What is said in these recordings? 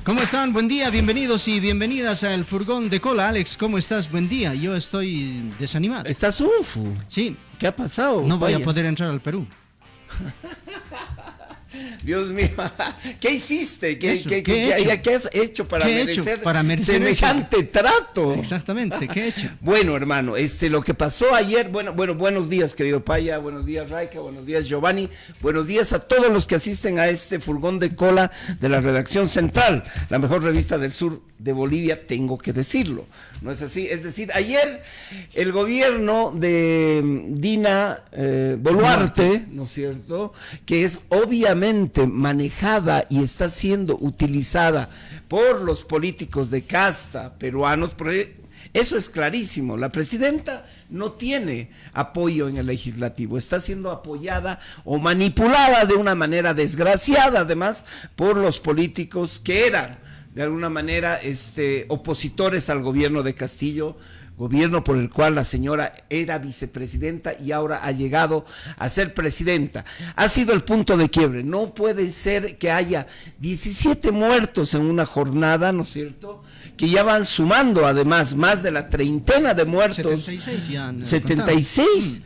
¿Cómo están? Buen día, bienvenidos y bienvenidas al Furgón de Cola. Alex, ¿cómo estás? Buen día, yo estoy desanimado. ¿Estás unfu? Sí. ¿Qué ha pasado? No voy a poder entrar al Perú. Dios mío, ¿qué hiciste? ¿Qué has hecho para merecer semejante trato? Exactamente, ¿qué he hecho? Bueno, hermano, lo que pasó ayer, bueno, buenos días, querido Paya, buenos días, Raika, buenos días, Giovanni, buenos días a todos los que asisten a este Furgón de Cola de la Redacción Central, la mejor revista del sur de Bolivia, tengo que decirlo, ¿no es así? Es decir, ayer el gobierno de Dina Boluarte, ¿no es cierto?, que es obviamente manejada y está siendo utilizada por los políticos de casta peruanos, eso es clarísimo. La presidenta no tiene apoyo en el legislativo, está siendo apoyada o manipulada de una manera desgraciada, además, por los políticos que eran de alguna manera opositores al gobierno de Castillo, gobierno por el cual la señora era vicepresidenta y ahora ha llegado a ser presidenta. Ha sido el punto de quiebre. No puede ser que haya 17 muertos en una jornada, ¿no es cierto?, que ya van sumando además más de la treintena de muertos. 76 ya. 76,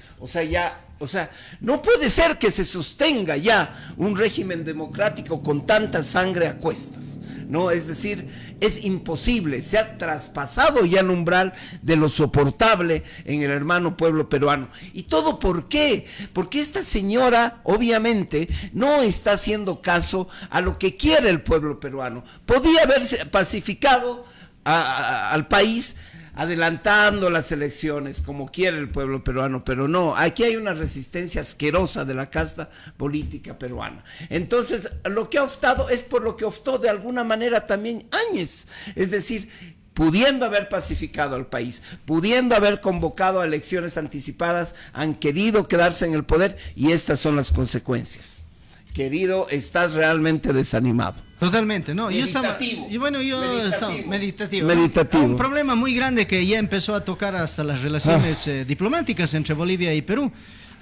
o sea, no puede ser que se sostenga ya un régimen democrático con tanta sangre a cuestas, ¿no? Es decir, es imposible, se ha traspasado ya el umbral de lo soportable en el hermano pueblo peruano. ¿Y todo por qué? Porque esta señora obviamente no está haciendo caso a lo que quiere el pueblo peruano. Podía haberse pacificado al país adelantando las elecciones como quiere el pueblo peruano, pero no, aquí hay una resistencia asquerosa de la casta política peruana. Entonces, lo que ha optado es por lo que optó de alguna manera también Áñez, es decir, pudiendo haber pacificado al país, pudiendo haber convocado a elecciones anticipadas, han querido quedarse en el poder y estas son las consecuencias. Querido, estás realmente desanimado. Totalmente, ¿no? Meditativo. Meditativo. Meditativo. Un problema muy grande que ya empezó a tocar hasta las relaciones diplomáticas entre Bolivia y Perú,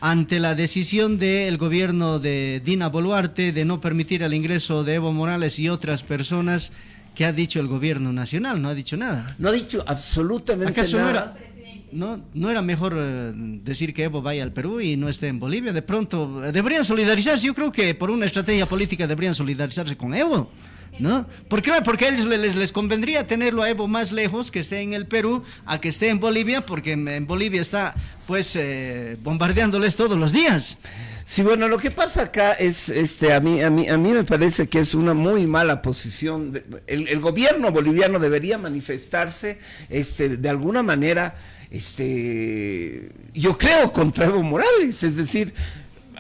ante la decisión del gobierno de Dina Boluarte de no permitir el ingreso de Evo Morales y otras personas. ¿Qué ha dicho el gobierno nacional? No ha dicho nada. No ha dicho absolutamente nada. ¿No era mejor decir que Evo vaya al Perú y no esté en Bolivia? De pronto, deberían solidarizarse. Yo creo que por una estrategia política deberían solidarizarse con Evo, ¿no? ¿Por qué? Porque a ellos les convendría tenerlo a Evo más lejos, que esté en el Perú, a que esté en Bolivia, porque en Bolivia está, pues, bombardeándoles todos los días. Sí, bueno, lo que pasa acá es, a mí me parece que es una muy mala posición. El gobierno boliviano debería manifestarse, de alguna manera, yo creo contra Evo Morales, es decir,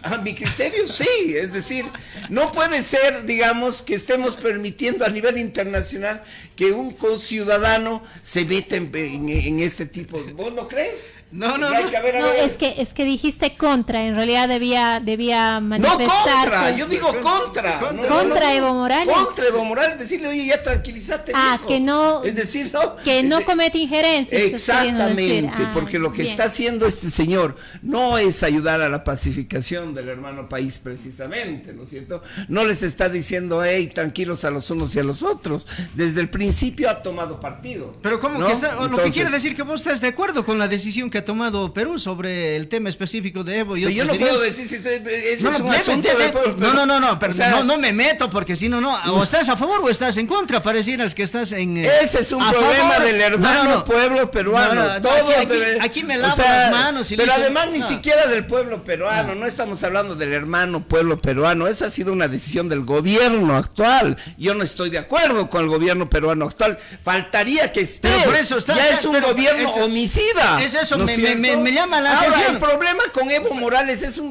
a mi criterio sí, es decir, no puede ser, digamos, que estemos permitiendo a nivel internacional que un conciudadano se meta en este tipo. ¿Vos no crees? No, es que dijiste contra, en realidad debía manifestarse. No contra, yo digo contra. Contra Evo Morales. Contra Evo Morales, decirle, oye, ya tranquilízate, viejo. Que no, es decir, no, que no comete injerencias. Exactamente, porque lo que está haciendo este señor no es ayudar a la pacificación del hermano país precisamente, ¿no es cierto? No les está diciendo, hey, tranquilos a los unos y a los otros. Desde el principio ha tomado partido. Pero ¿cómo? ¿No? Lo que quiere decir que vos estás de acuerdo con la decisión que ha tomado Perú sobre el tema específico de Evo y otros. Yo no puedo decir si ese es un asunto de pueblo. No, no me meto porque si no, o estás a favor o estás en contra, parecieras que estás en ese es un problema del hermano pueblo peruano. Todos aquí me lavo las manos. Pero además ni siquiera del pueblo peruano, no estamos hablando del hermano pueblo peruano, esa ha sido una decisión del gobierno actual. Yo no estoy de acuerdo con el gobierno peruano actual, faltaría que esté. Por eso está, ya es un gobierno homicida. Es eso, me llama la atención. El problema con Evo Morales es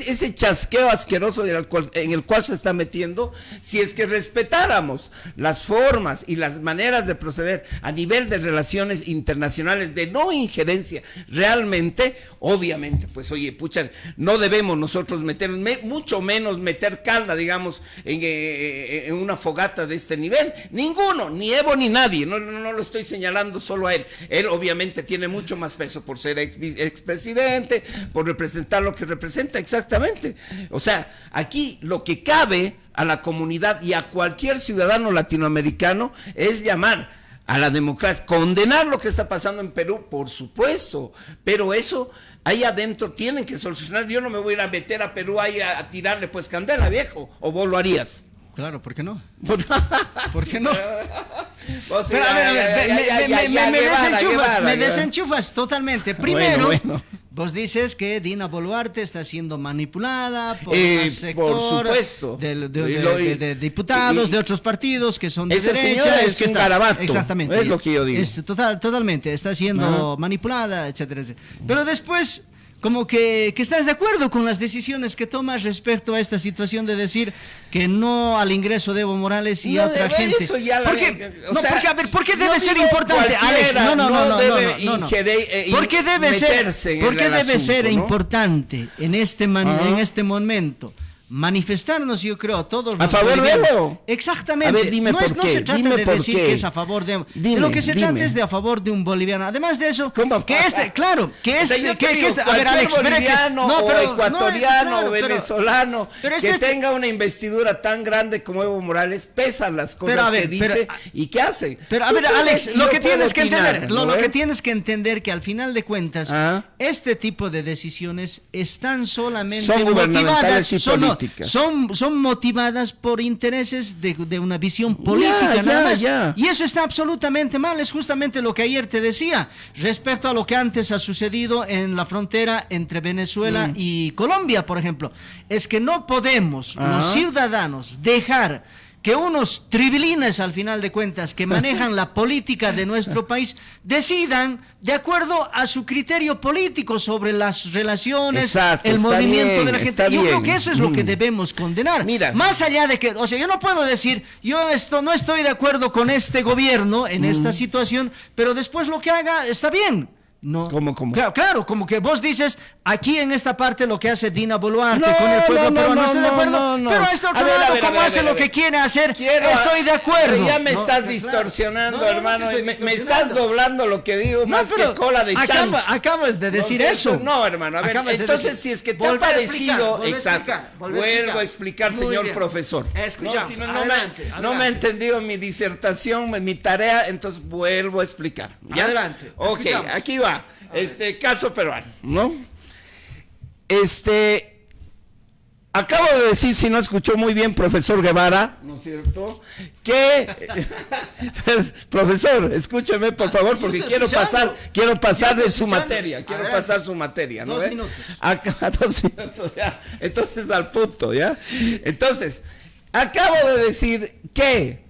ese chasqueo asqueroso en el cual se está metiendo. Si es que respetáramos las formas y las maneras de proceder a nivel de relaciones internacionales, de no injerencia realmente, obviamente, pues oye, pucha, no debemos nosotros mucho menos meter calda, digamos, en una fogata de este nivel. Ninguno, ni Evo ni nadie, no lo estoy señalando solo a él. Él obviamente tiene mucho más peso por ser expresidente, por representar lo que representa exactamente. O sea, aquí lo que cabe a la comunidad y a cualquier ciudadano latinoamericano es llamar a la democracia, condenar lo que está pasando en Perú, por supuesto, pero eso ahí adentro tienen que solucionar. Yo no me voy a ir a meter a Perú ahí a tirarle pues candela, viejo, o vos lo harías. Claro, ¿por qué no? ¿Por qué no? Pero, a ver, me desenchufas totalmente. Primero, bueno. Vos dices que Dina Boluarte está siendo manipulada por por supuesto. De diputados de otros partidos que son de ese derecha. señor es que un garabato. Exactamente. Es lo que yo digo. Totalmente. Está siendo manipulada, etcétera, etcétera. Pero después, como que estás de acuerdo con las decisiones que tomas respecto a esta situación de decir que no al ingreso de Evo Morales y a otra gente. Eso ya ¿Por qué debe ser importante, Alex? No. ¿Por qué debe ser importante en este momento manifestarnos, yo creo, todos los a favor de Evo? Exactamente. A ver, dime por qué. No se trata de decir que es a favor de Evo. Dime, lo que se trata es de a favor de un boliviano. Además de eso, a ver, Alex, boliviano o ecuatoriano o venezolano que tenga una investidura tan grande como Evo Morales, pesa las cosas que dice y que hace. Pero a ver, Alex, lo que tienes que entender, lo que tienes que entender que al final de cuentas, este tipo de decisiones están solamente motivadas son motivadas por intereses de una visión política nada más. Y eso está absolutamente mal. Es justamente lo que ayer te decía respecto a lo que antes ha sucedido en la frontera entre Venezuela y Colombia, por ejemplo. Es que no podemos los ciudadanos dejar que unos tribilines, al final de cuentas, que manejan la política de nuestro país, decidan de acuerdo a su criterio político sobre las relaciones, el movimiento de la gente. Yo creo que eso es lo que debemos condenar. Mira. Más allá de que, o sea, yo no puedo decir, no estoy de acuerdo con este gobierno en esta situación, pero después lo que haga está bien. No. ¿Cómo? Claro, como que vos dices, aquí en esta parte lo que hace Dina Boluarte con el pueblo peruano, no estoy de acuerdo, pero a este otro lado, como hace lo que quiere hacer, estoy de acuerdo. Pero ya me estás distorsionando, hermano, me estás doblando lo que digo, más que cola de chancho. Acabas de decir eso. No, hermano, a ver, entonces si es que te ha parecido, vuelvo a explicar, señor profesor. No me ha entendido mi disertación, mi tarea, entonces vuelvo a explicar. Adelante. Ok, aquí va. Caso peruano, ¿no? Acabo de decir, si no escuchó muy bien, profesor Guevara, ¿no es cierto? Que, profesor, escúcheme por favor, porque quiero pasar de su materia, pasar su materia, ¿no? 2 minutos. Acá, 2 minutos, ya. Entonces, al punto, ¿ya? Entonces, acabo de decir que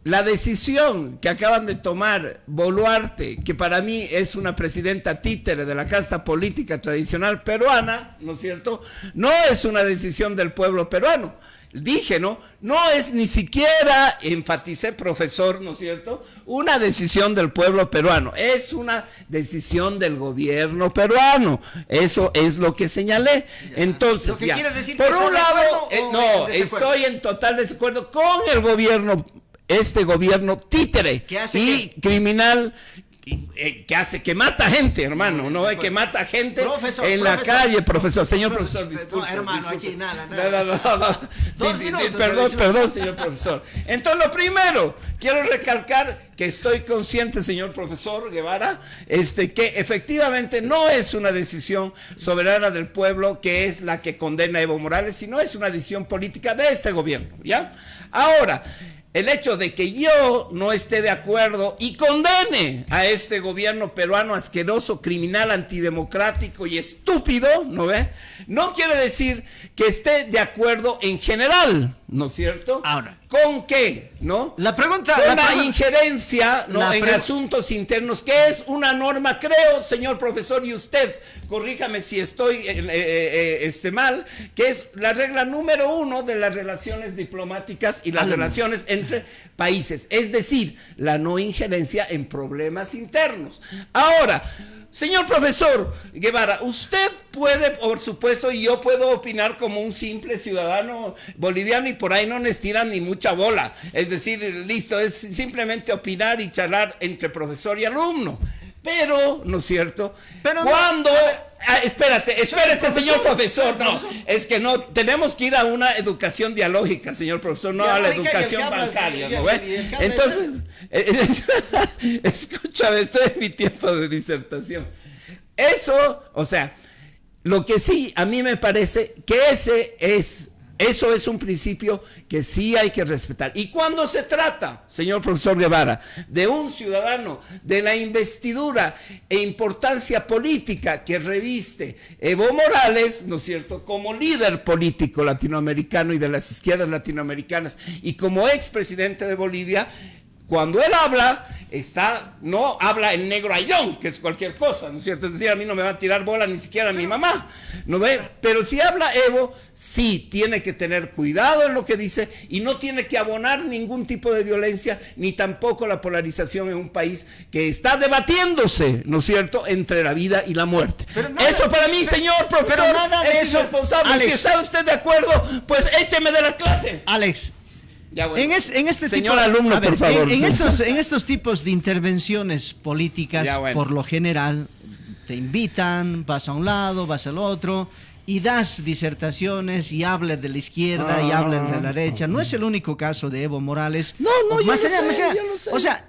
la decisión que acaban de tomar Boluarte, que para mí es una presidenta títere de la casta política tradicional peruana, ¿no es cierto? No es una decisión del pueblo peruano. Dije, ¿no? No es ni siquiera, enfaticé, profesor, ¿no es cierto? Una decisión del pueblo peruano. Es una decisión del gobierno peruano. Eso es lo que señalé. Entonces, lo que quiere decir por que un lado, no, estoy en total desacuerdo con el gobierno, este gobierno títere y criminal que mata gente, hermano, no es que mata gente en la calle, profesor, señor profesor, disculpe. Hermano, aquí nada. No. Perdón, señor profesor. Entonces, lo primero, quiero recalcar que estoy consciente, señor profesor Guevara, que efectivamente no es una decisión soberana del pueblo que es la que condena a Evo Morales, sino es una decisión política de este gobierno, ¿ya? Ahora, el hecho de que yo no esté de acuerdo y condene a este gobierno peruano asqueroso, criminal, antidemocrático y estúpido, ¿no ve? No quiere decir que esté de acuerdo en general, ¿no es cierto? Ahora, ¿con qué? ¿No? La pregunta... Con la injerencia, ¿no? En asuntos internos, que es una norma, creo, señor profesor, y usted, corríjame si estoy mal, que es la regla número 1 de las relaciones diplomáticas y las relaciones entre países, es decir, la no injerencia en problemas internos. Ahora, señor profesor Guevara, usted puede, por supuesto, y yo puedo opinar como un simple ciudadano boliviano y por ahí no nos tiran ni mucha bola. Es decir, listo, es simplemente opinar y charlar entre profesor y alumno. Pero, ¿no es cierto? Pero cuando... no, espérese, señor profesor. No, es que no, tenemos que ir a una educación dialógica, señor profesor, no a la educación bancaria, ¿no ve? Entonces, escúchame, estoy en mi tiempo de disertación. Eso, o sea, lo que sí a mí me parece que eso es un principio que sí hay que respetar. Y cuando se trata, señor profesor Guevara, de un ciudadano, de la investidura e importancia política que reviste Evo Morales, ¿no es cierto?, como líder político latinoamericano y de las izquierdas latinoamericanas y como expresidente de Bolivia, cuando él habla, no habla el negro ayón, que es cualquier cosa, ¿no es cierto? Es decir, a mí no me va a tirar bola ni siquiera mi mamá, ¿no ve? Pero si habla Evo, sí, tiene que tener cuidado en lo que dice y no tiene que abonar ningún tipo de violencia, ni tampoco la polarización en un país que está debatiéndose, ¿no es cierto?, entre la vida y la muerte. Eso para mí, señor profesor, es irresponsable. Alex, si está usted de acuerdo, pues écheme de la clase. Alex, ya, bueno. en este señor tipo, alumno, a ver, por favor. en estos tipos de intervenciones políticas, Ya, bueno, por lo general, te invitan, vas a un lado, vas al otro, y das disertaciones y hablas de la izquierda y hablas de la derecha. No es el único caso de Evo Morales. No, yo más lo allá, sé, yo lo sé. o sea,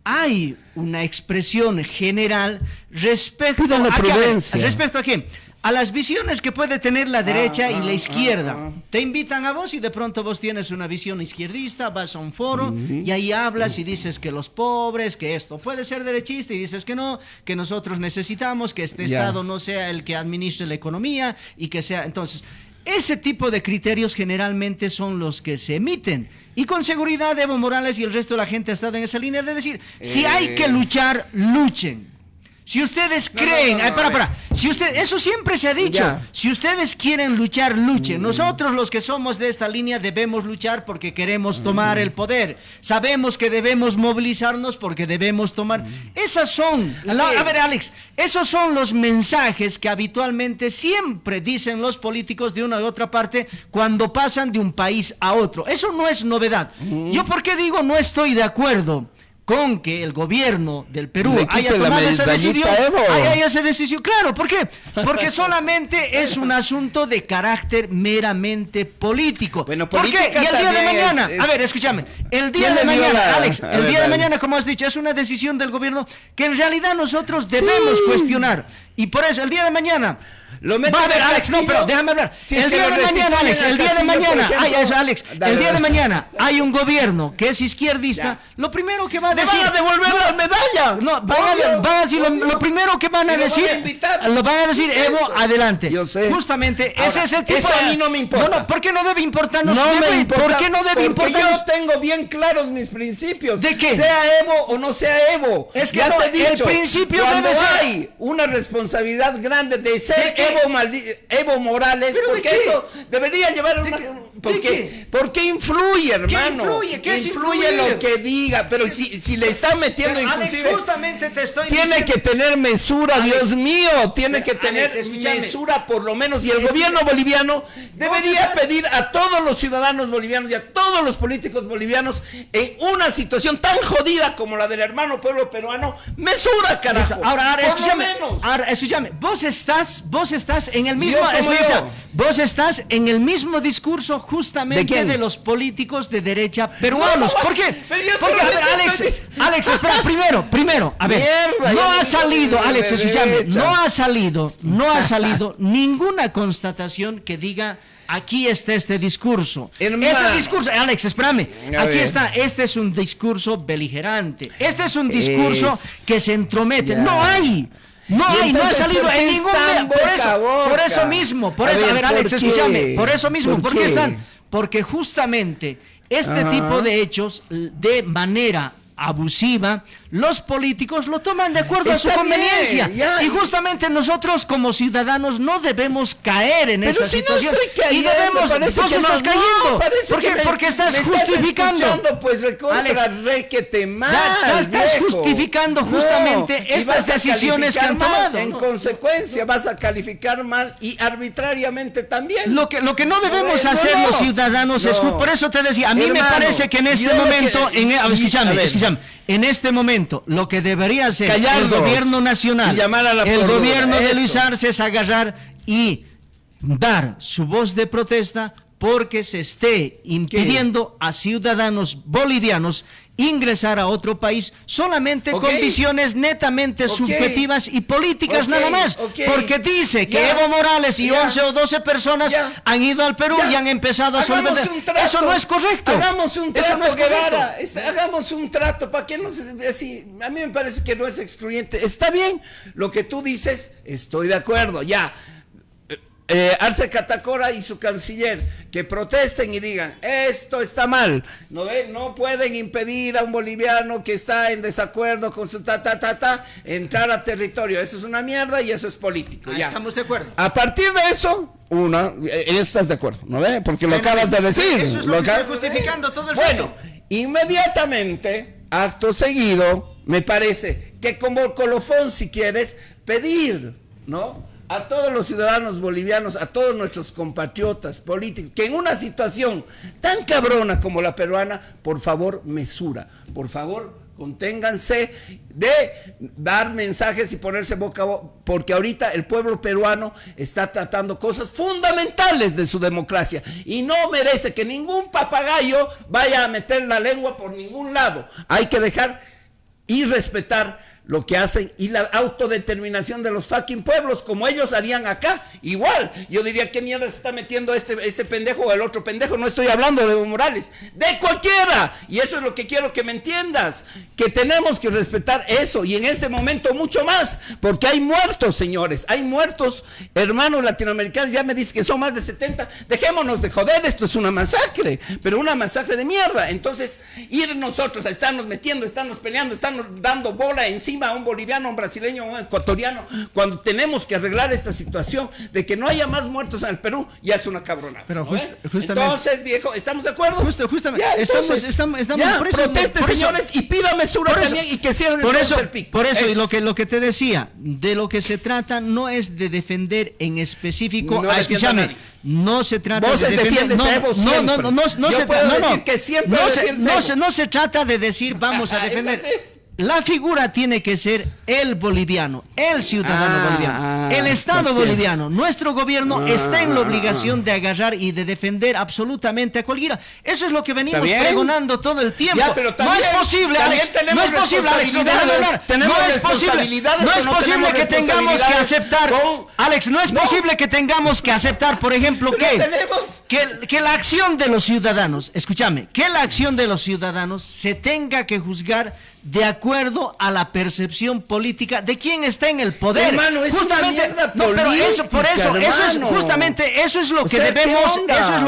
hay una expresión general respecto Cuida la prudencia. ¿respecto a qué? A las visiones que puede tener la derecha y la izquierda. Te invitan a vos y de pronto vos tienes una visión izquierdista, vas a un foro y ahí hablas y dices que los pobres, que esto puede ser derechista y dices que no, que nosotros necesitamos que este Estado no sea el que administre la economía y que sea... Entonces, ese tipo de criterios generalmente son los que se emiten. Y con seguridad Evo Morales y el resto de la gente ha estado en esa línea de decir, si hay que luchar, luchen. Si ustedes creen, si eso siempre se ha dicho, si ustedes quieren luchar, luchen. Nosotros los que somos de esta línea debemos luchar porque queremos tomar el poder. Sabemos que debemos movilizarnos porque debemos tomar. Esas son, a ver Alex, esos son los mensajes que habitualmente siempre dicen los políticos de una u otra parte cuando pasan de un país a otro. Eso no es novedad. Yo, ¿por qué digo no estoy de acuerdo con que el gobierno del Perú haya tomado esa decisión? Claro, ¿por qué? Porque solamente es un asunto de carácter meramente político. Bueno, ¿por qué? Y el día de mañana, a ver, escúchame, el día de mañana, Alex, el día de mañana, como has dicho, es una decisión del gobierno que en realidad nosotros debemos cuestionar. Y por eso, el día de mañana... Va a ver, Alex, no, pero déjame hablar. El día de mañana, Alex, el día de mañana, el día de mañana hay un gobierno que es izquierdista. Lo primero que va a decir, van a devolver la medalla. No, van a decir lo primero que van a decir, lo van a decir, Evo, adelante. Yo sé. Justamente es ese tipo. Eso a mí no me importa. No, ¿por qué no debe importarnos? No me importa. ¿Por qué no debe importarnos? Porque yo tengo bien claros mis principios. ¿De qué? Sea Evo o no sea Evo. Es que no, el principio debe ser. Hay una responsabilidad grande de ser Evo Morales, porque eso debería llevar una... Porque influye, hermano. ¿Qué influye lo que diga, pero si le están metiendo inclusive... Alex, justamente te estoy tiene que tener mesura, Alex, Dios mío, tiene que tener mesura por lo menos, y el gobierno boliviano debería pedir a todos los ciudadanos bolivianos y a todos los políticos bolivianos en una situación tan jodida como la del hermano pueblo peruano, mesura, carajo. Ahora, escúchame, vos estás en el mismo, vos estás en el mismo discurso justamente de los políticos de derecha peruanos. ¿Por qué? Porque, a ver, Alex, espera, primero, a ver, no ha salido, Alex, escúchame, no ha salido ninguna constatación que diga aquí está este discurso. Este discurso, Alex, espérame. Aquí está, este es un discurso beligerante. Este es un discurso que se entromete. No ha salido en ningún por eso mismo, a ver, Alex, escúchame, por eso mismo, ¿por qué están? Porque justamente este tipo de hechos, de manera abusiva, los políticos lo toman de acuerdo a su conveniencia. Y justamente nosotros como ciudadanos no debemos caer en esa situación. Y debemos, vos estás cayendo. Porque estás justificando. Pues Alex, estás justificando justamente estas decisiones que han tomado. En consecuencia vas a calificar mal y arbitrariamente también. Lo que no debemos hacer los ciudadanos es, por eso te decía, a mí me parece que en este momento, escúchame, escúchame, en este momento lo que debería hacer Callarlos el gobierno nacional, y llamar a la el cordura, gobierno de eso. Luis Arce es agarrar y dar su voz de protesta porque se esté impidiendo a ciudadanos bolivianos ingresar a otro país solamente Ok. con visiones netamente Ok. subjetivas y políticas, Ok, nada más, ok. porque dice que Ya. Evo Morales y Ya. 11 o 12 personas Ya. han ido al Perú Ya. y han empezado a Hagamos solventar. un trato. Eso no es correcto. Hagamos un trato, Eso no es Guevara. correcto. Hagamos un trato. ¿Para qué no se así? A mí me parece que no es excluyente. Está bien lo que tú dices. Estoy de acuerdo. Ya. Arce Catacora y su canciller que protesten y digan esto está mal, no ven, no pueden impedir a un boliviano que está en desacuerdo con su entrar a territorio, eso es una mierda y eso es político. Ahí Ya estamos de acuerdo. a partir de eso estás de acuerdo, ¿no ve? Porque lo acabas de decir. Eso es lo que estoy justificando todo el Bueno, rato. inmediatamente, acto seguido, me parece que como colofón, si quieres, pedir, ¿no?, a todos los ciudadanos bolivianos, a todos nuestros compatriotas políticos, que en una situación tan cabrona como la peruana, por favor, mesura, por favor, conténganse de dar mensajes y ponerse boca a boca, porque ahorita el pueblo peruano está tratando cosas fundamentales de su democracia y no merece que ningún papagayo vaya a meter la lengua por ningún lado. Hay que dejar y respetar lo que hacen y la autodeterminación de los fucking pueblos, como ellos harían acá, igual. Yo diría, ¿qué mierda se está metiendo este pendejo o el otro pendejo? No estoy hablando de Evo Morales, de cualquiera. Y eso es lo que quiero que me entiendas, que tenemos que respetar eso, y en este momento mucho más, porque hay muertos, señores, hay muertos, hermanos latinoamericanos, ya me dice que son más de 70, dejémonos de joder, esto es una masacre, pero una masacre de mierda. Entonces, ir nosotros a estarnos metiendo, estarnos peleando, estarnos dando bola encima a un boliviano, a un brasileño, a un ecuatoriano, cuando tenemos que arreglar esta situación de que no haya más muertos en el Perú, ya es una cabronada. Pero ¿no justamente, entonces, viejo, ¿estamos de acuerdo? Justamente, Ya, estamos ya, por eso, proteste, por eso, señores, y pida mesura por eso, también y que cierren por eso, el pico. por eso, y lo que te decía, de lo que se trata no es de defender en específico, No defiendo a escúchame, nadie. no se trata Vos de defender, defiendes a Evo siempre. no se trata de decir vamos a defender. Es así. La figura tiene que ser el boliviano, el ciudadano boliviano, el Estado boliviano. Nuestro gobierno está en la obligación de agarrar y de defender absolutamente a cualquiera. Eso es lo que venimos pregonando todo el tiempo. Ya, pero también, no es posible, Alex. No es posible, Alex. No es posible. No es posible que tengamos que aceptar, Alex. No es posible que tengamos que aceptar, por ejemplo, que la acción de los ciudadanos, escúchame, que la acción de los ciudadanos se tenga que juzgar de acuerdo a la percepción política de quién está en el poder. Hermano, es justamente una mierda política, pero eso, por eso, hermano. eso es justamente, eso es lo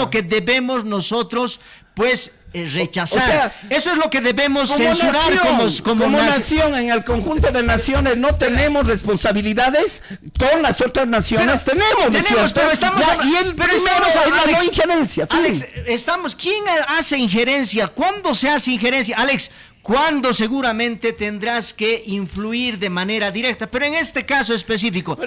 que debemos nosotros, pues, rechazar. O sea, eso es lo que debemos como censurar como nación, en el conjunto de naciones no tenemos responsabilidades con las otras naciones. Tenemos, pero estamos hablando de injerencia. Alex, ¿quién hace injerencia? ¿Cuándo se hace injerencia? Alex, cuando seguramente tendrás que influir de manera directa, pero en este caso específico,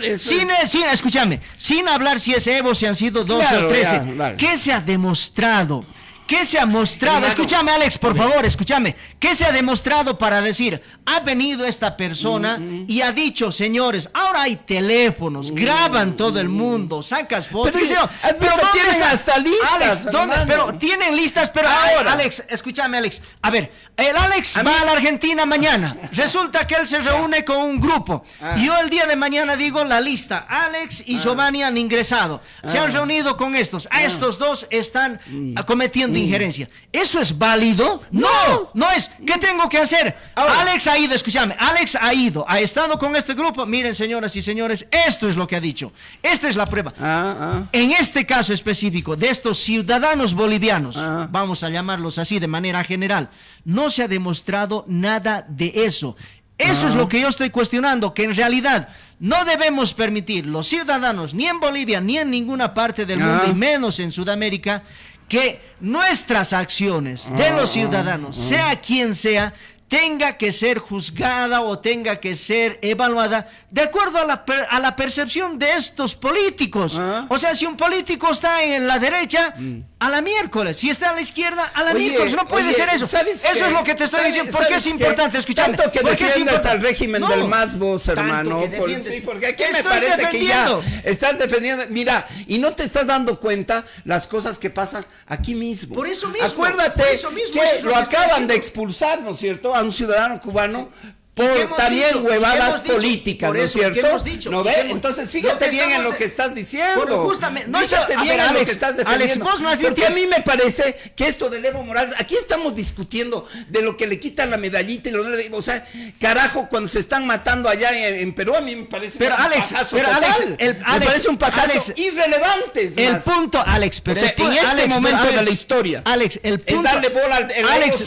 escúchame, sin hablar si es Evo, si han sido 12 o 13, ¿qué se ha demostrado? ¿Qué se ha mostrado? Hermano, escúchame, Alex, por favor, escúchame. ¿Qué se ha demostrado para decir? Ha venido esta persona y ha dicho, señores, ahora hay teléfonos, graban todo el mundo, sacas fotos. Pero tienen hasta listas, Alex, ¿dónde? Pero tienen listas, pero ahora, Alex, escúchame, Alex. A ver, el Alex va a la Argentina mañana. Resulta que él se reúne con un grupo. Y yo el día de mañana digo la lista. Alex y Giovanni han ingresado. Se han reunido con estos. A estos dos están cometiendo injerencia. ¿Eso es válido? No es. ¿Qué tengo que hacer? Ahora, Alex ha ido, escúchame, Alex ha estado con este grupo. Miren, señoras y señores, esto es lo que ha dicho. Esta es la prueba. En este caso específico de estos ciudadanos bolivianos, vamos a llamarlos así de manera general, no se ha demostrado nada de eso. Eso es lo que yo estoy cuestionando, que en realidad no debemos permitir los ciudadanos, ni en Bolivia, ni en ninguna parte del mundo, y menos en Sudamérica, que nuestras acciones de los ciudadanos, sea quien sea, tenga que ser juzgada o tenga que ser evaluada de acuerdo a la percepción de estos políticos. O sea, si un político está en la derecha, a la miércoles. Si está a la izquierda, a la miércoles. No puede ser eso. Eso es lo que te estoy diciendo. ¿Por qué es importante? Escúchame. Tanto que defiendes al régimen No, del MAS vos, hermano. Sí, porque aquí me parece que ya estás defendiendo. Mira, y no te estás dando cuenta las cosas que pasan aquí mismo. Por eso mismo. Acuérdate que lo acaban de expulsar, ¿no es cierto? A un ciudadano cubano por también huevadas políticas, ¿no es cierto? ¿No ve? Entonces fíjate bien en lo que estás diciendo. Fíjate bien en lo que estás defendiendo. Porque a mí me parece que esto de Evo Morales, aquí estamos discutiendo de lo que le quitan la medallita y o sea, carajo, cuando se están matando allá en Perú, a mí me parece un pajazo total. Me parece un pajazo irrelevante. El punto, Alex, pero en este momento de la historia, Alex, el punto, es darle bola al Alex,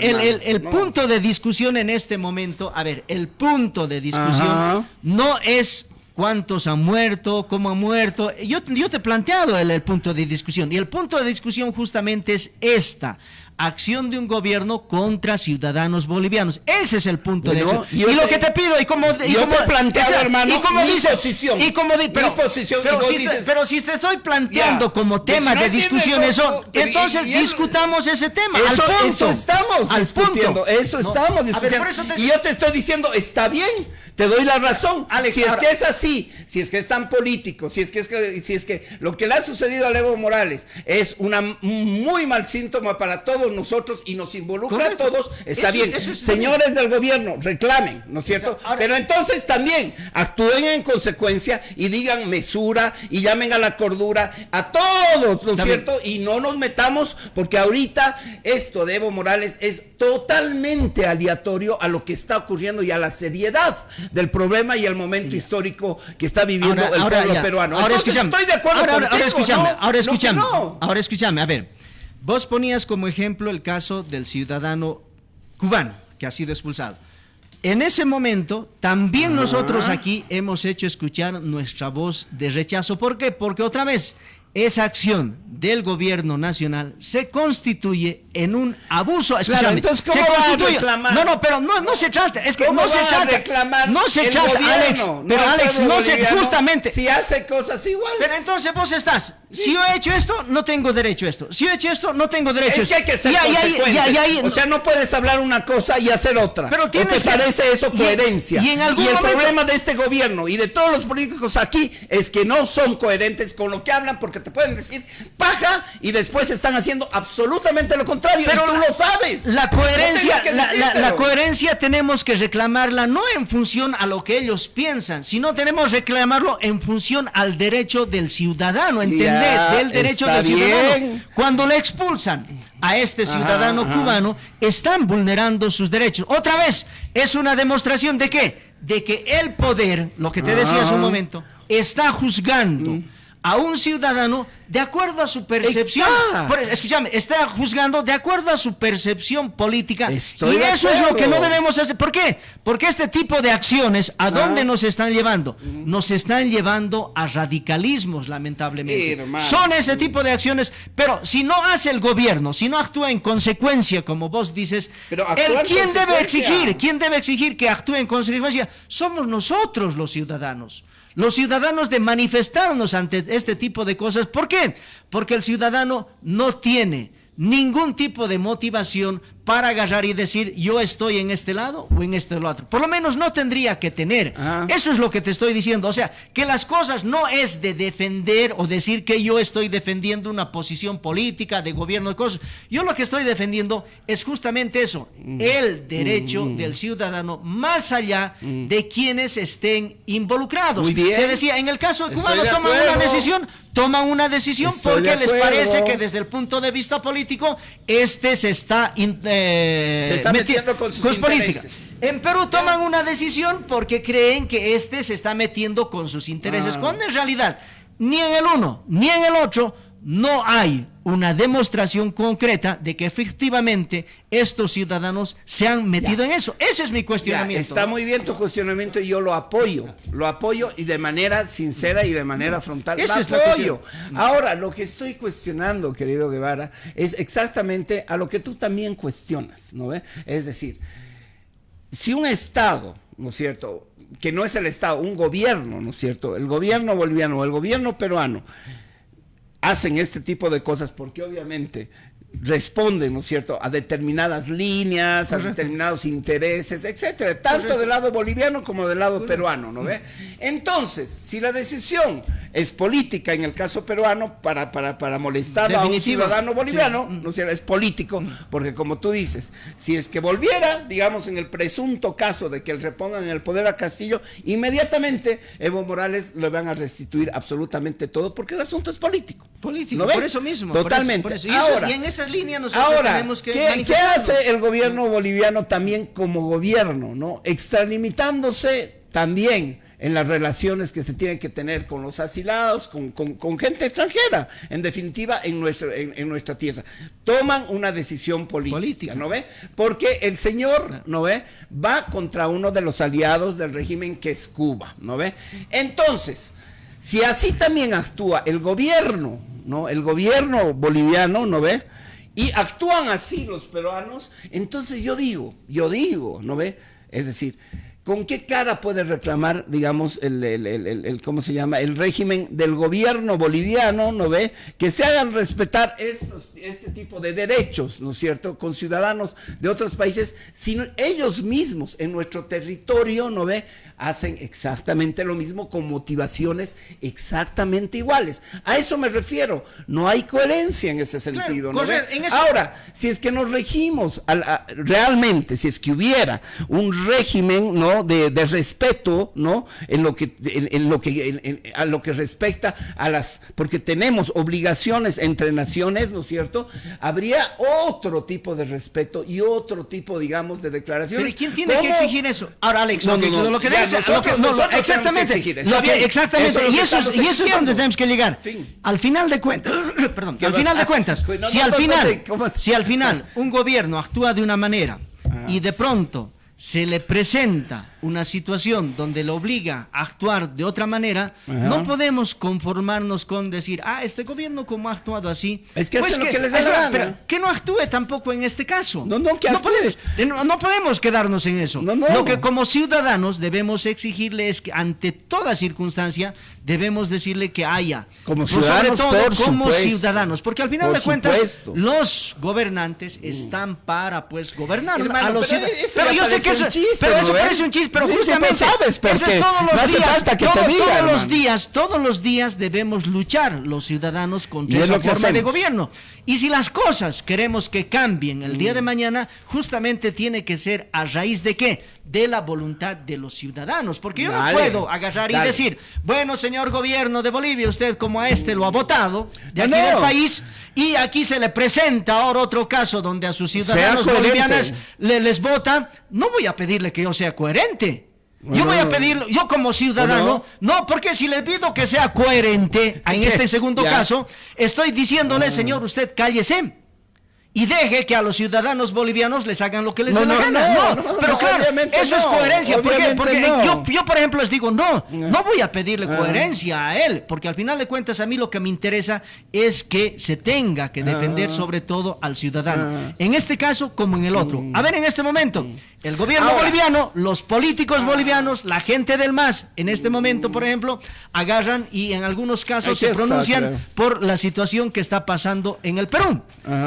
el punto de discusión en este momento, a ver, el punto de discusión no es cuántos han muerto, cómo han muerto. Yo te he planteado el punto de discusión, y el punto de discusión justamente es esta: acción de un gobierno contra ciudadanos bolivianos. Ese es el punto de acción. Y lo que te pido, y como te he planteado, hermano, y como mi dices, posición. Y como pero si te estoy planteando como tema de discusión eso, entonces discutamos ese tema. Eso estamos discutiendo. Y yo te estoy diciendo, está bien, te doy la razón. Alex, si es que es así, si es que es tan político, si es que lo que le ha sucedido a Evo Morales es un muy mal síntoma para todos nosotros y nos involucra a todos, está bien. Señores del gobierno, reclamen, ¿no es cierto? Pero entonces también actúen en consecuencia y digan mesura y llamen a la cordura a todos, ¿no es cierto? Y no nos metamos, porque ahorita esto de Evo Morales es totalmente aleatorio a lo que está ocurriendo y a la seriedad del problema y el momento histórico que está viviendo el pueblo peruano. Ahora escúchame. Estoy de acuerdo contigo, ahora escúchame, a ver. Vos ponías como ejemplo el caso del ciudadano cubano que ha sido expulsado. En ese momento, también nosotros aquí hemos hecho escuchar nuestra voz de rechazo. ¿Por qué? Porque otra vez, esa acción del gobierno nacional se constituye en un abuso. Escúchame, claro, entonces, ¿cómo se constituye? Pero no se trata, es que ¿cómo no se trata, Alex, pero Alex, no se, justamente. Si hace cosas iguales. Pero entonces vos estás, si yo he hecho esto, no tengo derecho a esto. Si yo he hecho esto, no tengo derecho a esto. Es que hay que ser consecuente. O sea, no puedes hablar una cosa y hacer otra. Pero tienes ¿te parece eso coherencia? Y el problema de este gobierno y de todos los políticos aquí es que no son coherentes con lo que hablan, porque te pueden decir paja y después están haciendo absolutamente lo contrario. Pero tú lo sabes. La coherencia, la coherencia tenemos que reclamarla no en función a lo que ellos piensan, sino tenemos que reclamarlo en función al derecho del ciudadano, ¿entendés? Del derecho del ciudadano. Cuando le expulsan a este ciudadano cubano, están vulnerando sus derechos. Otra vez, es una demostración de ¿qué? De que el poder, lo que te decía hace un momento, está juzgando a un ciudadano de acuerdo a su percepción. Escúchame, está juzgando de acuerdo a su percepción política. Estoy y eso es lo que no debemos hacer. ¿Por qué? Porque este tipo de acciones, ¿a dónde nos están llevando? Nos están llevando a radicalismos, lamentablemente. Son ese tipo de acciones, pero si no hace el gobierno, si no actúa en consecuencia, como vos dices, ¿quién debe exigir que actúe en consecuencia? Somos nosotros los ciudadanos. Los ciudadanos de manifestarnos ante este tipo de cosas. ¿Por qué? Porque el ciudadano no tiene ningún tipo de motivación para agarrar y decir yo estoy en este lado o en este otro. Por lo menos no tendría que tener. Eso es lo que te estoy diciendo. O sea, que las cosas no es de defender o decir que yo estoy defendiendo una posición política de gobierno de cosas. Yo lo que estoy defendiendo es justamente eso, el derecho del ciudadano más allá de quienes estén involucrados. Muy bien. Te decía, en el caso de cubano toman una decisión porque les parece que desde el punto de vista político se está metiendo con sus intereses. En Perú toman una decisión porque creen que se está metiendo con sus intereses, cuando en realidad ni en el uno ni en el otro no hay una demostración concreta de que efectivamente estos ciudadanos se han metido en eso. Ese es mi cuestionamiento. Está muy bien tu cuestionamiento y yo lo apoyo y de manera sincera y de manera frontal. Lo apoyo. Ahora, lo que estoy cuestionando, querido Guevara, es exactamente a lo que tú también cuestionas, ¿no ve? Es decir, si un Estado, ¿no es cierto?, que no es el Estado, un gobierno, ¿no es cierto?, el gobierno boliviano o el gobierno peruano hacen este tipo de cosas porque obviamente responden, ¿no es cierto?, a determinadas líneas, a determinados intereses, etcétera, tanto del lado boliviano como del lado peruano, ¿no ve? Entonces, si la decisión es política en el caso peruano para molestar a un ciudadano boliviano, sí, ¿no es cierto?, es político, porque como tú dices, si es que volviera, digamos, en el presunto caso de que él repongan en el poder a Castillo, inmediatamente Evo Morales le van a restituir absolutamente todo, porque el asunto es político. Político, por eso mismo. Totalmente. Por eso. Y, ahora, y en esas líneas nosotros tenemos que ¿qué hace el gobierno boliviano también como gobierno, ¿no? Extralimitándose también en las relaciones que se tienen que tener con los asilados, con gente extranjera, en definitiva, en nuestra tierra. Toman una decisión política, ¿no ve? Porque el señor, ¿no ve?, va contra uno de los aliados del régimen, que es Cuba, ¿no ve? Entonces, si así también actúa el gobierno, ¿no?, el gobierno boliviano, ¿no ve?, y actúan así los peruanos, entonces yo digo, ¿no ve?, es decir, ¿con qué cara puede reclamar, digamos, ¿cómo se llama?, el régimen del gobierno boliviano, ¿no ve?, que se hagan respetar este tipo de derechos, ¿no es cierto?, con ciudadanos de otros países, sino ellos mismos en nuestro territorio, ¿no ve?, hacen exactamente lo mismo con motivaciones exactamente iguales. A eso me refiero, no hay coherencia en ese sentido, claro, ¿no ve? Ahora, si es que nos regimos realmente, si es que hubiera un régimen, ¿no?, de respeto, ¿no?, a lo que respecta a porque tenemos obligaciones entre naciones, ¿no es cierto?, habría otro tipo de respeto y otro tipo, digamos, de declaraciones. ¿Pero quién tiene que exigir eso? Ahora, Alex, lo que debe exactamente, exactamente, y eso es donde tenemos que llegar. Al final de cuentas, perdón, al final de cuentas, si al final un gobierno actúa de una manera y de pronto se le presenta una situación donde le obliga a actuar de otra manera, no podemos conformarnos con decir, este gobierno como ha actuado así, es que pues hace lo que les da la gana. Pero que no actúe tampoco en este caso. No podemos quedarnos en eso. Lo que como ciudadanos debemos exigirle es que ante toda circunstancia debemos decirle que haya, como ciudadanos, sobre todo como ciudadanos, porque al final de cuentas los gobernantes están para gobernar a los ciudadanos. Pero yo sé que eso parece un chiste, pero sí, justamente sabes, porque eso es todos los días debemos luchar los ciudadanos contra esa forma de gobierno. Y si las cosas queremos que cambien el día de mañana, justamente tiene que ser a raíz de ¿qué? De la voluntad de los ciudadanos, porque yo no puedo agarrar y decir, bueno, señor gobierno de Bolivia, usted como a lo ha votado de aquí del país, y aquí se le presenta ahora otro caso donde a sus ciudadanos bolivianos les vota. No voy a pedirle que yo sea coherente. Yo voy a pedirlo, yo como ciudadano, no, porque si le pido que sea coherente en este segundo caso, estoy diciéndole, señor, usted cállese y deje que a los ciudadanos bolivianos les hagan lo que les dé la gana. Pero claro, eso es coherencia. ¿Por qué? Porque yo, por ejemplo, les digo, no voy a pedirle coherencia a él, porque al final de cuentas a mí lo que me interesa es que se tenga que defender sobre todo al ciudadano. En este caso, como en el otro. A ver, en este momento, el gobierno boliviano, los políticos bolivianos, la gente del MAS, en este momento, por ejemplo, agarran y en algunos casos se pronuncian por la situación que está pasando en el Perú.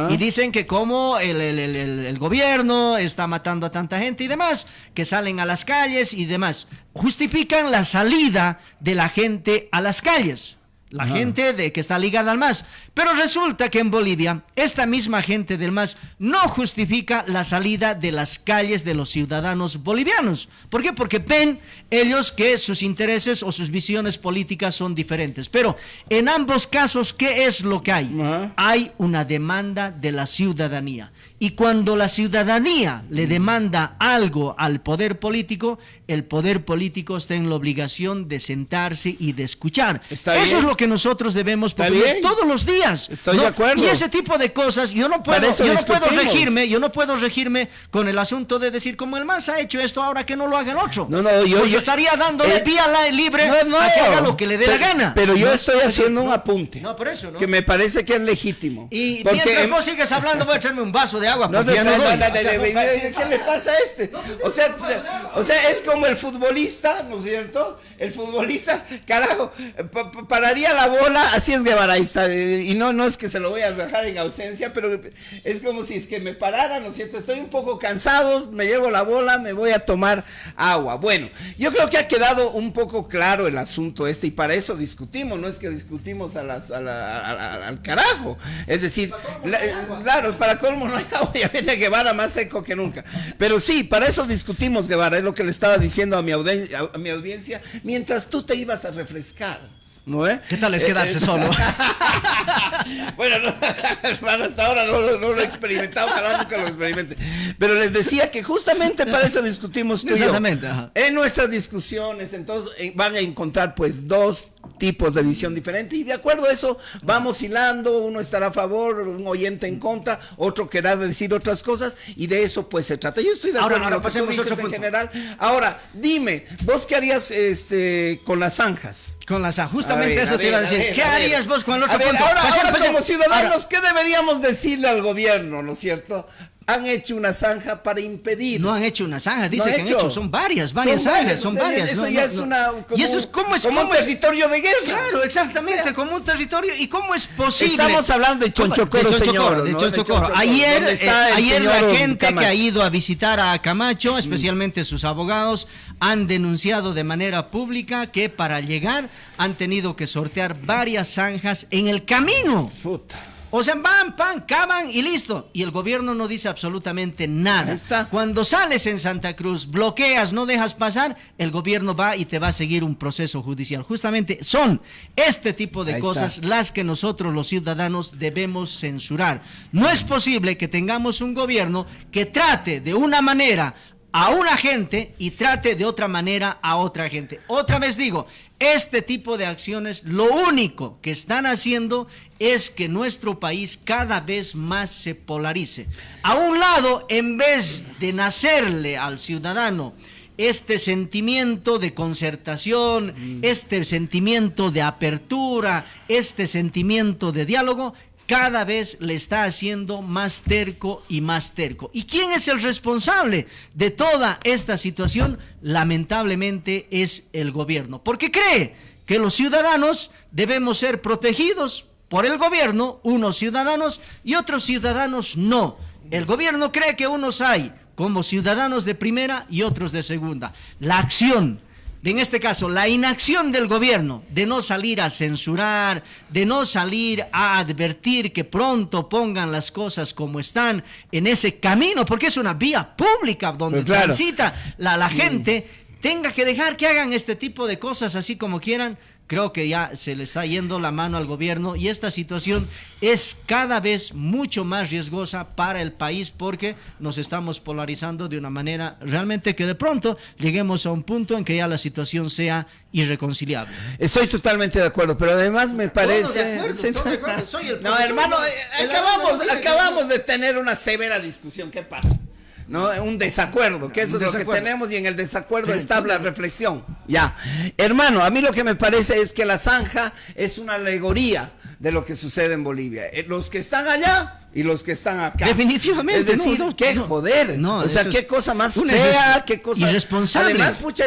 Y dicen que como el gobierno está matando a tanta gente y demás, que salen a las calles y demás. Justifican la salida de la gente a las calles. La gente que está ligada al MAS. Pero resulta que en Bolivia, esta misma gente del MAS no justifica la salida de las calles de los ciudadanos bolivianos. ¿Por qué? Porque ven ellos que sus intereses o sus visiones políticas son diferentes. Pero en ambos casos, ¿qué es lo que hay? Hay una demanda de la ciudadanía. Y cuando la ciudadanía le demanda algo al poder político, el poder político está en la obligación de sentarse y de escuchar. Eso es lo que que nosotros debemos Está proponer bien. todos los días. Estoy de acuerdo. Y ese tipo de cosas, yo no puedo regirme con el asunto de decir, como el MAS ha hecho esto, ahora que no lo haga el otro. Porque estaría dándole vía libre a que haga lo que le dé la gana. Pero yo estoy haciendo un apunte. No, por eso, ¿no? Que me parece que es legítimo. Y porque mientras vos sigues hablando, voy a echarme un vaso de agua. No, Porque ya no doy. ¿qué le pasa a este? O sea, es como el futbolista, ¿no es cierto? El futbolista, carajo, pararía la bola, así es Guevara, ahí está, y no es que se lo voy a rajar en ausencia, pero es como si es que me parara, ¿no es cierto? Estoy un poco cansado, me llevo la bola, me voy a tomar agua. Bueno, yo creo que ha quedado un poco claro el asunto y para eso discutimos, no es que discutimos al carajo, es decir, claro, para colmo no hay agua, ya viene Guevara más seco que nunca, pero sí, para eso discutimos, Guevara, es lo que le estaba diciendo a mi audiencia, mientras tú te ibas a refrescar, ¿no? ¿Qué tal es quedarse solo? Bueno, hermano, hasta ahora no lo he experimentado, ojalá nunca lo experimente. Pero les decía que justamente para eso discutimos tú y yo. Exactamente, ajá. En nuestras discusiones, entonces van a encontrar pues dos tipos de visión diferentes y de acuerdo a eso vamos hilando, uno estará a favor, un oyente en contra, otro querrá decir otras cosas y de eso pues se trata. Yo estoy de acuerdo con lo que tú dices en general. Ahora, dime, ¿vos qué harías con las zanjas? Con las zanjas, justamente eso te iba a decir. ¿Qué harías vos con el otro punto? Ahora como ciudadanos, ¿qué deberíamos decirle al gobierno, no es cierto? Han hecho una zanja para impedir. No han hecho una zanja, dice que han hecho. Son varias zanjas, son varias. Eso ya es una. Y eso es como un territorio de guerra. Claro, exactamente, o sea, como un territorio. ¿Y cómo es posible? Estamos hablando de Chonchocoro, señor. De Chonchocoro. Ayer la gente que ha ido a visitar a Camacho, especialmente sus abogados, han denunciado de manera pública que para llegar han tenido que sortear varias zanjas en el camino. Puta. O sea, van, cavan y listo. Y el gobierno no dice absolutamente nada. Cuando sales en Santa Cruz, bloqueas, no dejas pasar, el gobierno va y te va a seguir un proceso judicial. Justamente son este tipo de cosas las que nosotros los ciudadanos debemos censurar. No es posible que tengamos un gobierno que trate de una manera a una gente y trate de otra manera a otra gente. Otra vez digo, este tipo de acciones lo único que están haciendo es que nuestro país cada vez más se polarice. A un lado, en vez de nacerle al ciudadano este sentimiento de concertación, este sentimiento de apertura, este sentimiento de diálogo, cada vez le está haciendo más terco y más terco. ¿Y quién es el responsable de toda esta situación? Lamentablemente es el gobierno, porque cree que los ciudadanos debemos ser protegidos por el gobierno, unos ciudadanos y otros ciudadanos no. El gobierno cree que unos hay como ciudadanos de primera y otros de segunda. La acción, en este caso, la inacción del gobierno de no salir a censurar, de no salir a advertir que pronto pongan las cosas como están en ese camino, porque es una vía pública donde transita la gente, tenga que dejar que hagan este tipo de cosas así como quieran. Creo que ya se le está yendo la mano al gobierno y esta situación es cada vez mucho más riesgosa para el país porque nos estamos polarizando de una manera realmente que de pronto lleguemos a un punto en que ya la situación sea irreconciliable. Estoy totalmente de acuerdo, pero además me parece... No, hermano, acabamos de tener una severa discusión. ¿Qué pasa? ¿No? Un desacuerdo, que eso es lo que tenemos y en el desacuerdo está la reflexión. Ya, hermano, a mí lo que me parece es que la zanja es una alegoría de lo que sucede en Bolivia. Los que están allá y los que están acá. Definitivamente. Es decir, qué joder. O sea, qué cosa más fea, qué cosa irresponsable. Además, pucha,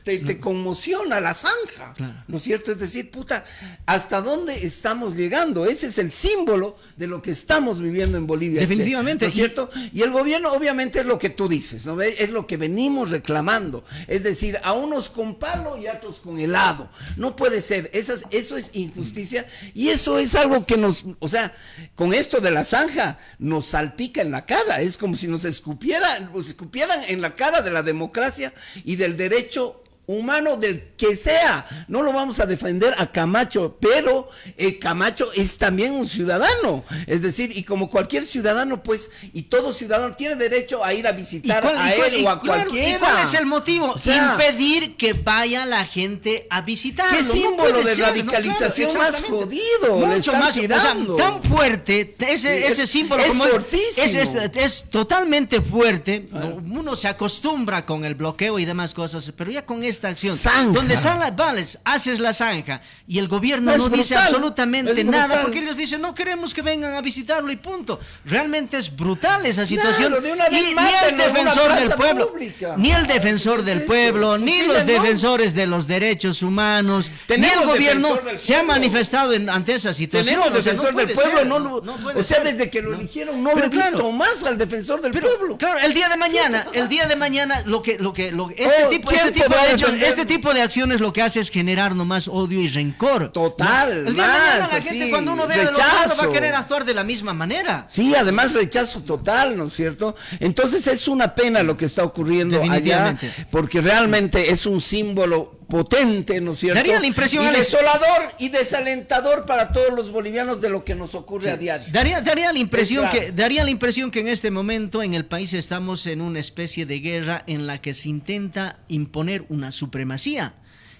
te conmociona la zanja. Claro. ¿No es cierto? Es decir, puta, ¿hasta dónde estamos llegando? Ese es el símbolo de lo que estamos viviendo en Bolivia. Definitivamente. ¿No es cierto? Y el gobierno, obviamente, es lo que tú dices, ¿no? Es lo que venimos reclamando. Es decir, a unos con palo y a otros con helado. No puede ser. Eso es injusticia y eso es algo que o sea, con esto de la zanja nos salpica en la cara, es como si nos escupieran en la cara de la democracia y del derecho humano del que sea. No lo vamos a defender a Camacho, pero Camacho es también un ciudadano. Es decir, y como cualquier ciudadano, pues, y todo ciudadano tiene derecho a ir a visitar a él o a cualquiera. ¿Y cuál es el motivo? O sea, impedir que vaya la gente a visitarlo. ¿Qué símbolo puede de ser, radicalización claro, más jodido? Le Mucho están más, tirando. o sea, tan fuerte, ese símbolo es como fortísimo. es totalmente fuerte. Uno se acostumbra con el bloqueo y demás cosas, pero ya con esta acción, Zanja. donde haces la zanja y el gobierno no dice brutal, absolutamente es nada, brutal. porque ellos dicen no queremos que vengan a visitarlo y punto. Realmente es brutal esa situación. Claro, de una vez Ni el mátenlo en una defensor del plaza pueblo, pública. ni el defensor ¿Qué es del eso? pueblo, ni los Fusílenlos. defensores de los derechos humanos, Tenemos ni el gobierno defensor del se ha pueblo. manifestado ante esa situación. Tenemos O sea, defensor no del puede pueblo, ser, no puede o sea, ser. desde que lo eligieron no lo Pero he visto claro, más al defensor del pero, pueblo. claro, el día de mañana, este tipo de acciones lo que hace es generar nomás odio y rencor. Total, El día de mañana más, la así, gente cuando uno vea de los lados va a rechazo. querer actuar de la misma manera. Sí, además rechazo total, ¿no es cierto? Entonces es una pena lo que está ocurriendo allá, Definitivamente. porque realmente es un símbolo potente, ¿no es cierto? Daría la impresión, y Alex, desolador y desalentador para todos los bolivianos de lo que nos ocurre a diario. Daría la impresión Es grave. daría la impresión que en este momento en el país estamos en una especie de guerra en la que se intenta imponer una supremacía.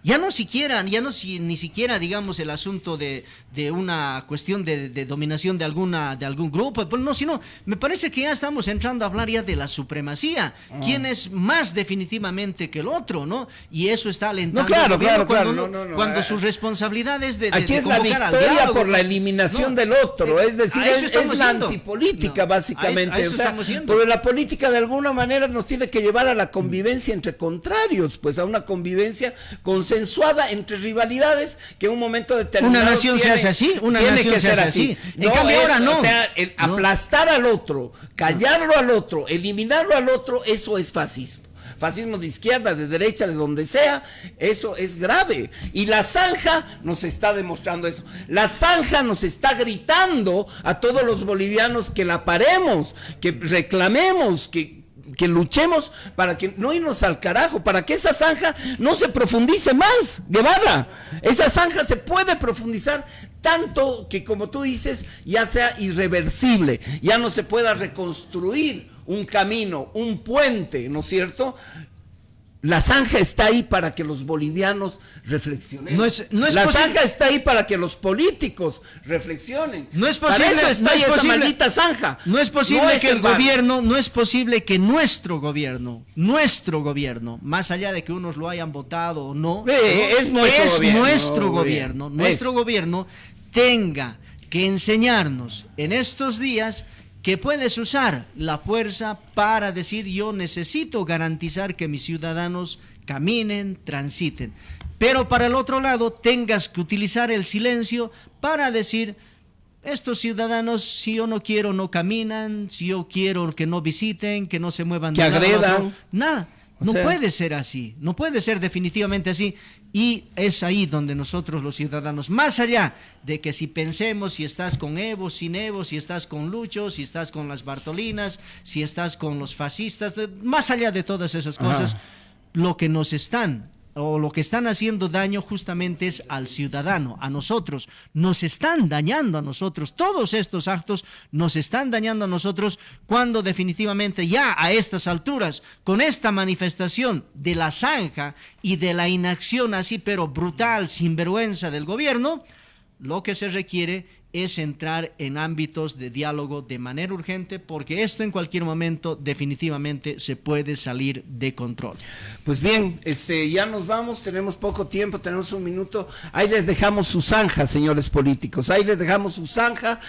Ni siquiera, digamos, el asunto de una cuestión de dominación de algún grupo, pues no, sino me parece que ya estamos entrando a hablar ya de la supremacía. ¿Quién es más definitivamente que el otro, no? Y eso está alentando No, claro, al gobierno claro, cuando su responsabilidad es de Aquí es la convocar al victoria diálogo. por la eliminación No, del otro, es decir, a eso es estamos la yendo. antipolítica No, básicamente, a eso o sea, estamos yendo. porque la política de alguna manera nos tiene que llevar a la convivencia entre contrarios, pues a una convivencia consensuada entre rivalidades que en un momento determinado Una nación se hace así, una tiene nación que se ser hace así. así. En cambio ahora no. O sea, el No. aplastar al otro, callarlo al otro, eliminarlo al otro, eso es fascismo. Fascismo de izquierda, de derecha, de donde sea, eso es grave. Y la zanja nos está demostrando eso. La zanja nos está gritando a todos los bolivianos que la paremos, que reclamemos, que luchemos para que no irnos al carajo, para que esa zanja no se profundice más, Guevara. Esa zanja se puede profundizar tanto que, como tú dices, ya sea irreversible, ya no se pueda reconstruir un camino, un puente, ¿no es cierto? La zanja está ahí para que los bolivianos reflexionen. No es la posible. zanja está ahí para que los políticos reflexionen. No es posible, Para eso está no ahí es esa posible. maldita zanja. No es posible No es que el en vano. gobierno, no es posible que nuestro gobierno, más allá de que unos lo hayan votado o no, Es nuestro gobierno. nuestro gobierno tenga que enseñarnos en estos días que puedes usar la fuerza para decir yo necesito garantizar que mis ciudadanos caminen, transiten. Pero para el otro lado tengas que utilizar el silencio para decir estos ciudadanos si yo no quiero no caminan, si yo quiero que no visiten, que no se muevan Que de un lado a otro. agredan. Nada. O No sea, puede ser así, no puede ser definitivamente así. Y es ahí donde nosotros los ciudadanos, más allá de que si pensemos si estás con Evo, sin Evo, si estás con Lucho, si estás con las Bartolinas, si estás con los fascistas, más allá de todas esas cosas, lo que están haciendo daño justamente es al ciudadano, a nosotros, nos están dañando a nosotros, todos estos actos nos están dañando a nosotros cuando definitivamente ya a estas alturas, con esta manifestación de la zanja y de la inacción así pero brutal, sin vergüenza del gobierno, lo que se requiere es entrar en ámbitos de diálogo de manera urgente, porque esto en cualquier momento definitivamente se puede salir de control. Pues bien, ya nos vamos, tenemos poco tiempo, tenemos un minuto. Ahí les dejamos su zanja, señores políticos. Ahí les dejamos su zanja,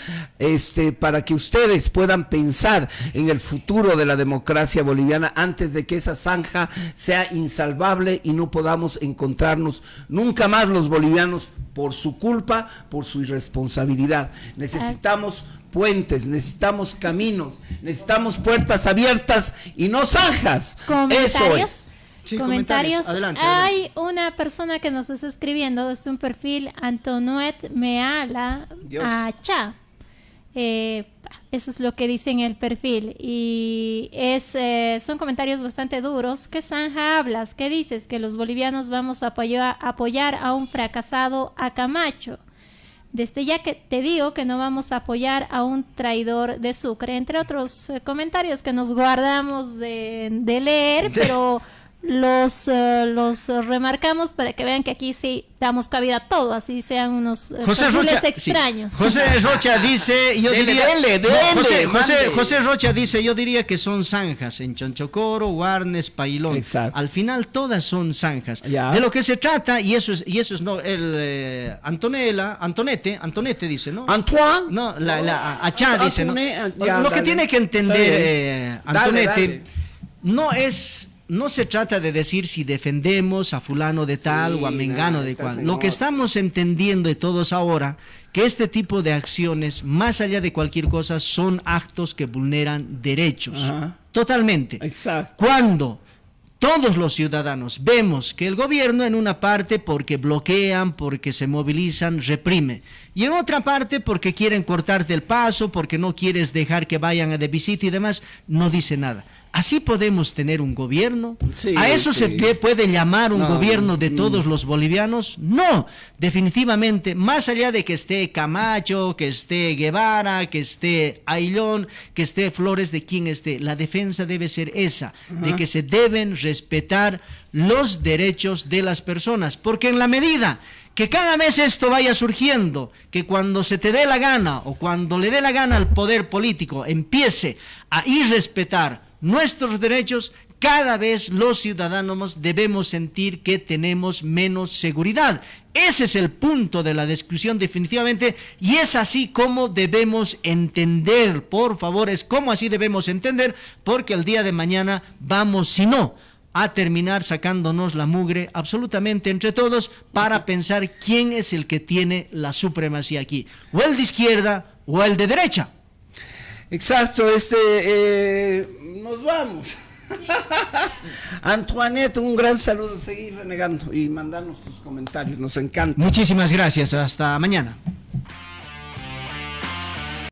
para que ustedes puedan pensar en el futuro de la democracia boliviana antes de que esa zanja sea insalvable y no podamos encontrarnos nunca más los bolivianos por su culpa, por su irresponsabilidad. Necesitamos puentes, necesitamos caminos, necesitamos puertas abiertas y no zanjas. Eso es. Sí, Comentarios. Adelante. Hay una persona que nos está escribiendo desde un perfil, Antonuet Meala Dios. Acha. Eso es lo que dice en el perfil. Y son comentarios bastante duros. ¿Qué zanja hablas? ¿Qué dices? Que los bolivianos vamos a apoyar a un fracasado, a Camacho. Desde ya que te digo que no vamos a apoyar a un traidor de Sucre, entre otros comentarios que nos guardamos de leer, pero los remarcamos para que vean que aquí sí damos cabida a todo, así sean unos perfiles extraños. Sí. José Rocha dice, yo diría, José Rocha dice, yo diría que son zanjas en Chanchocoro, Guarnes, Pailón. Exacto. Al final todas son zanjas. Ya. De lo que se trata, y eso es no, Antonete dice, ¿no? Antoine. No, Achá dice, ¿no? Ya, lo que dale. tiene que entender Antonete, Dale. no se trata de decir si defendemos a fulano de tal o a mengano de cual. Lo que estamos entendiendo de todos ahora, que este tipo de acciones, más allá de cualquier cosa, son actos que vulneran derechos. Ajá. Totalmente. Exacto. Cuando todos los ciudadanos vemos que el gobierno en una parte porque bloquean, porque se movilizan, reprime. Y en otra parte porque quieren cortarte el paso, porque no quieres dejar que vayan a de visita y demás, no dice nada. ¿Así podemos tener un gobierno? Sí, ¿A eso sí. se puede llamar un gobierno de todos no. los bolivianos? No, definitivamente, más allá de que esté Camacho, que esté Guevara, que esté Ayllón, que esté Flores, de quien esté, la defensa debe ser esa, de que se deben respetar los derechos de las personas, porque en la medida que cada vez esto vaya surgiendo, que cuando se te dé la gana o cuando le dé la gana al poder político empiece a irrespetar nuestros derechos, cada vez los ciudadanos debemos sentir que tenemos menos seguridad. Ese es el punto de la discusión definitivamente, y es así como debemos entender, por favor, es como así debemos entender, porque el día de mañana vamos, si no, a terminar sacándonos la mugre absolutamente entre todos para pensar quién es el que tiene la supremacía aquí, o el de izquierda o el de derecha. Exacto, nos vamos. Antoinette, un gran saludo, seguir renegando y mandarnos tus comentarios, nos encanta. Muchísimas gracias, hasta mañana.